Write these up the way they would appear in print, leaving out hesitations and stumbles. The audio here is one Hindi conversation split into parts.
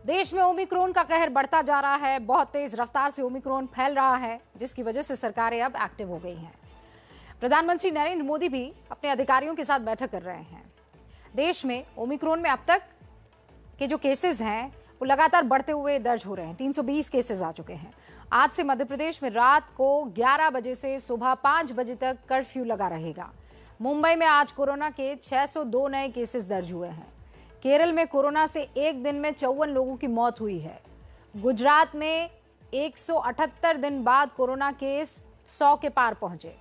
देश में ओमिक्रॉन का कहर बढ़ता जा रहा है। बहुत तेज रफ्तार से ओमिक्रॉन फैल रहा है, जिसकी वजह से सरकारें अब एक्टिव हो गई हैं। प्रधानमंत्री नरेंद्र मोदी भी अपने अधिकारियों के साथ बैठक कर रहे हैं। देश में ओमिक्रॉन में अब तक के जो केसेस हैं वो लगातार बढ़ते हुए दर्ज हो रहे हैं। 320 केसेस आ चुके हैं। आज से मध्य प्रदेश में रात को 11 बजे से सुबह 5 बजे तक कर्फ्यू लगा रहेगा। मुंबई में आज कोरोना के 602 नए केसेस दर्ज हुए हैं। केरल में कोरोना से एक दिन में 54 लोगों की मौत हुई है। गुजरात में 178 दिन बाद कोरोना केस 100 के पार पहुंचे।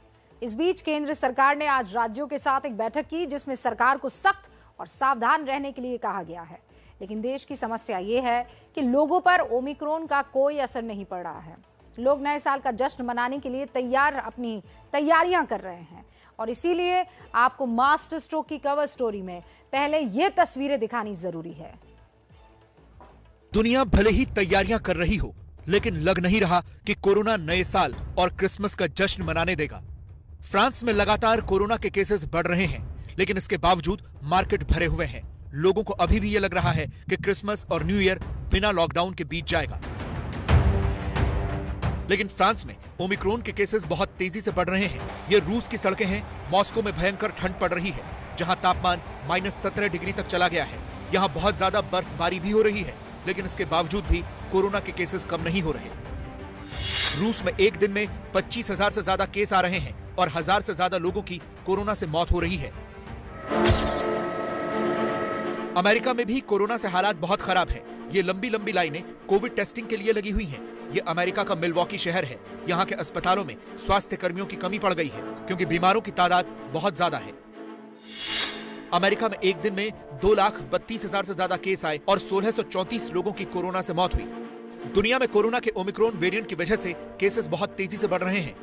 इस बीच केंद्र सरकार ने आज राज्यों के साथ एक बैठक की, जिसमें सरकार को सख्त और सावधान रहने के लिए कहा गया है। लेकिन देश की समस्या ये है कि लोगों पर ओमिक्रॉन का कोई असर नहीं पड़ रहा है। लोग नए साल का जश्न मनाने के लिए अपनी तैयारियां कर रहे हैं, और इसीलिए आपको मास्टर स्ट्रोक की कवर स्टोरी में पहले ये तस्वीरें दिखानी जरूरी है। दुनिया भले ही तैयारियां कर रही हो, लेकिन लग नहीं रहा कि कोरोना नए साल और क्रिसमस का जश्न मनाने देगा। फ्रांस में लगातार कोरोना के केसेस बढ़ रहे हैं, लेकिन इसके बावजूद मार्केट भरे हुए हैं। लोगों को अभी भी ये लग रहा है कि क्रिसमस और न्यू ईयर बिना लॉकडाउन के बीत जाएगा। लेकिन फ्रांस में ओमिक्रॉन के केसेस बहुत तेजी से बढ़ रहे हैं। ये रूस की सड़कें हैं। मॉस्को में भयंकर ठंड पड़ रही है, जहां तापमान -17 डिग्री तक चला गया है। यहां बहुत ज्यादा बर्फबारी भी हो रही है, लेकिन इसके बावजूद भी कोरोना के केसेस कम नहीं हो रहे। रूस में एक दिन में 25,000 से ज्यादा केस आ रहे हैं और 1000 से ज्यादा लोगों की कोरोना से मौत हो रही है। अमेरिका में भी कोरोना से हालात बहुत खराब है। ये लंबी लंबी लाइनें कोविड टेस्टिंग के लिए लगी हुई हैं। ये अमेरिका का मिल्वॉकी शहर है। यहाँ के अस्पतालों में स्वास्थ्य कर्मियों की कमी पड़ गई है, क्योंकि बीमारों की तादाद बहुत ज्यादा है। अमेरिका में एक दिन में 2,32,000 से ज्यादा केस आए और 1,634 लोगों की कोरोना से मौत हुई। दुनिया में कोरोना के ओमिक्रॉन वेरिएंट की वजह से केसेस बहुत तेजी से बढ़ रहे हैं।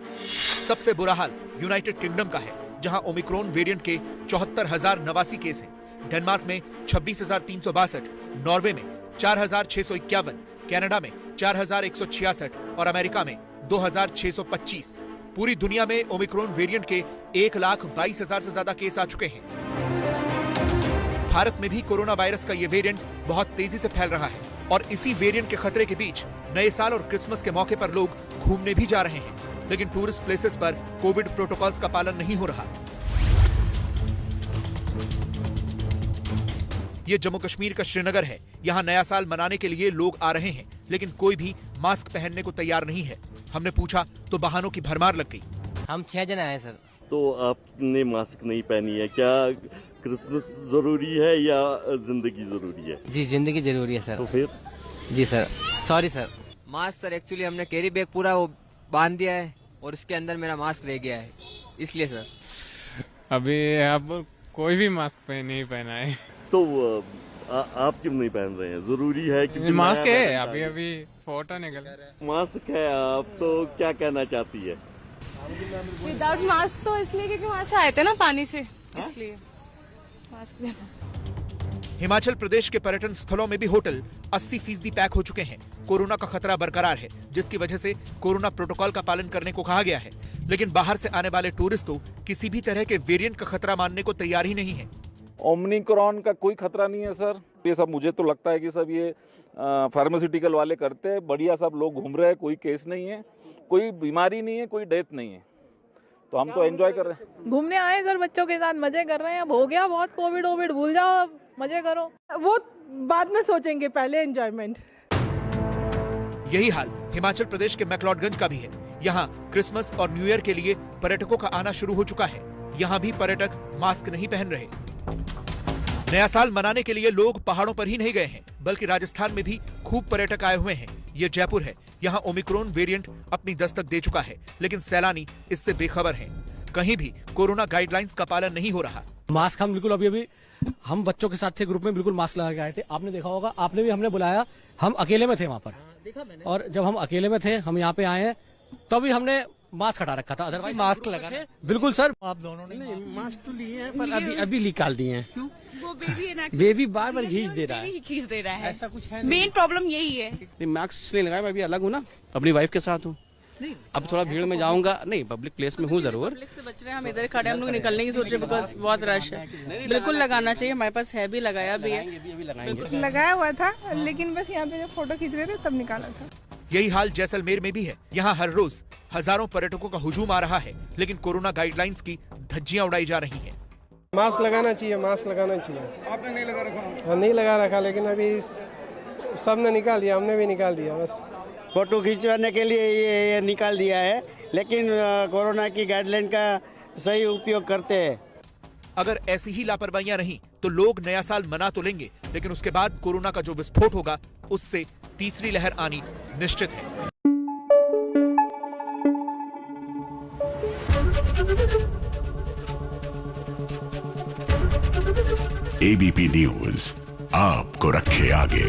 सबसे बुरा हाल यूनाइटेड किंगडम का है, जहां ओमिक्रॉन वेरिएंट के 74,089 केस हैं। डेनमार्क में 26,362, नॉर्वे में 4,651, कनाडा में 4,166 और अमेरिका में 2,625। पूरी दुनिया में ओमिक्रॉन वेरिएंट के 1,22,000 से ज्यादा केस आ चुके हैं। भारत में भी कोरोना वायरस का ये वेरिएंट बहुत तेजी से फैल रहा है, और इसी वेरिएंट के खतरे के बीच नए साल और क्रिसमस के मौके पर लोग घूमने भी जा रहे हैं। लेकिन टूरिस्ट प्लेसेस पर कोविड प्रोटोकॉल्स का पालन नहीं हो रहा। ये जम्मू कश्मीर का श्रीनगर है। यहाँ नया साल मनाने के लिए लोग आ रहे हैं, लेकिन कोई भी मास्क पहनने को तैयार नहीं है। हमने पूछा तो बहानों की भरमार लग गई। हम 6 जन आए सर। तो आपने मास्क नहीं पहनी है, क्या क्रिसमस जरूरी है या जिंदगी जरूरी है? जी जिंदगी जरूरी है सर। तो फिर? जी sir, sorry sir. Mask sir actually हमने कैरी बैग पूरा वो बांध दिया है और उसके अंदर मेरा मास्क रह गया है, इसलिए सर। अभी अब कोई भी मास्क नहीं पहना है। तो आप क्यों नहीं पहन रहे हैं? जरूरी है कि मास्क है, अभी फोटो निकल मास्क है। आप तो क्या कहना चाहती है? विदाउट मास्क तो इसलिए क्योंकि वहाँ से आए थे ना पानी से, इसलिए मास्क। हिमाचल प्रदेश के पर्यटन स्थलों में भी होटल 80% पैक हो चुके हैं। कोरोना का खतरा बरकरार है, जिसकी वजह से कोरोना प्रोटोकॉल का पालन करने को कहा गया है। लेकिन बाहर से आने वाले टूरिस्ट तो किसी भी तरह के वेरिएंट का खतरा मानने को तैयार ही नहीं है। ओमिक्रॉन का कोई खतरा नहीं है सर। ये सब मुझे तो लगता है कि सब ये फार्मास्यूटिकल वाले करते हैं। बढ़िया सब लोग घूम रहे हैं, कोई केस नहीं है, कोई बीमारी नहीं है, कोई डेथ नहीं है। तो हम तो एंजॉय कर रहे हैं। घूमने आए सर, बच्चों के साथ मजे कर रहे हैं। अब हो गया बहुत, कोविड भूल जाओ, अब मजे करो। वो बाद में सोचेंगे, पहले एंजॉयमेंट। यही हाल हिमाचल प्रदेश के मैक्लोडगंज का भी है। यहाँ क्रिसमस और न्यू ईयर के लिए पर्यटकों का आना शुरू हो चुका है। यहाँ भी पर्यटक मास्क नहीं पहन रहे। नया साल मनाने के लिए लोग पहाड़ों पर ही नहीं गए हैं, बल्कि राजस्थान में भी खूब पर्यटक आए हुए हैं। ये जयपुर है। यहाँ ओमिक्रॉन वेरिएंट अपनी दस्तक दे चुका है, लेकिन सैलानी इससे बेखबर हैं। कहीं भी कोरोना गाइडलाइंस का पालन नहीं हो रहा। मास्क हम बिल्कुल अभी हम बच्चों के साथ थे, ग्रुप में बिल्कुल मास्क लगा के आए थे। आपने देखा होगा, आपने भी, हमने बुलाया, हम अकेले में थे वहाँ पर। और जब हम अकेले में थे, हम यहाँ पे आए हैं, तभी हमने मास्क हटा रखा था, अदरवाइज मास्क लगा थे। बिल्कुल सर, आप दोनों ने मास्क तो लिए हैं, पर अभी निकाल दिए हैं। वो बेबी बार बार खींच दे रहा है। ऐसा कुछ है, मेन प्रॉब्लम यही है। मास्क इसलिए लगाया, मैं अभी अलग हूँ ना, अपनी वाइफ के साथ हूँ, अब थोड़ा भीड़ में जाऊंगा नहीं, पब्लिक प्लेस में हूँ जरूर। पब्लिक से बच रहे हैं हम, इधर खड़े हम लोग निकलने की सोच रहे बिकॉज बहुत रश है। बिल्कुल लगाना चाहिए, हमारे पास है भी, लगाया भी है, लगाया हुआ था, लेकिन बस यहाँ पे जब फोटो खींच रहे थे तब निकाला था। यही हाल जैसलमेर में भी है। यहाँ हर रोज हजारों पर्यटकों का हुजूम आ रहा है, लेकिन कोरोना गाइडलाइंस की धज्जियां उड़ाई जा रही हैं। मास्क लगाना चाहिए, मास्क लगाना चाहिए। आपने नहीं लगा रखा? नहीं लगा रखा, लेकिन अभी सबने निकाल दिया, हमने भी निकाल दिया। बस फोटो खिंचवाने के लिए ये निकाल दिया है, लेकिन कोरोना की गाइडलाइन का सही उपयोग करते हैं। अगर ऐसी ही लापरवाहियां रहीं तो लोग नया साल मना तो लेंगे, लेकिन उसके बाद कोरोना का जो विस्फोट होगा उससे तीसरी लहर आनी निश्चित है। एबीपी न्यूज आपको रखे आगे।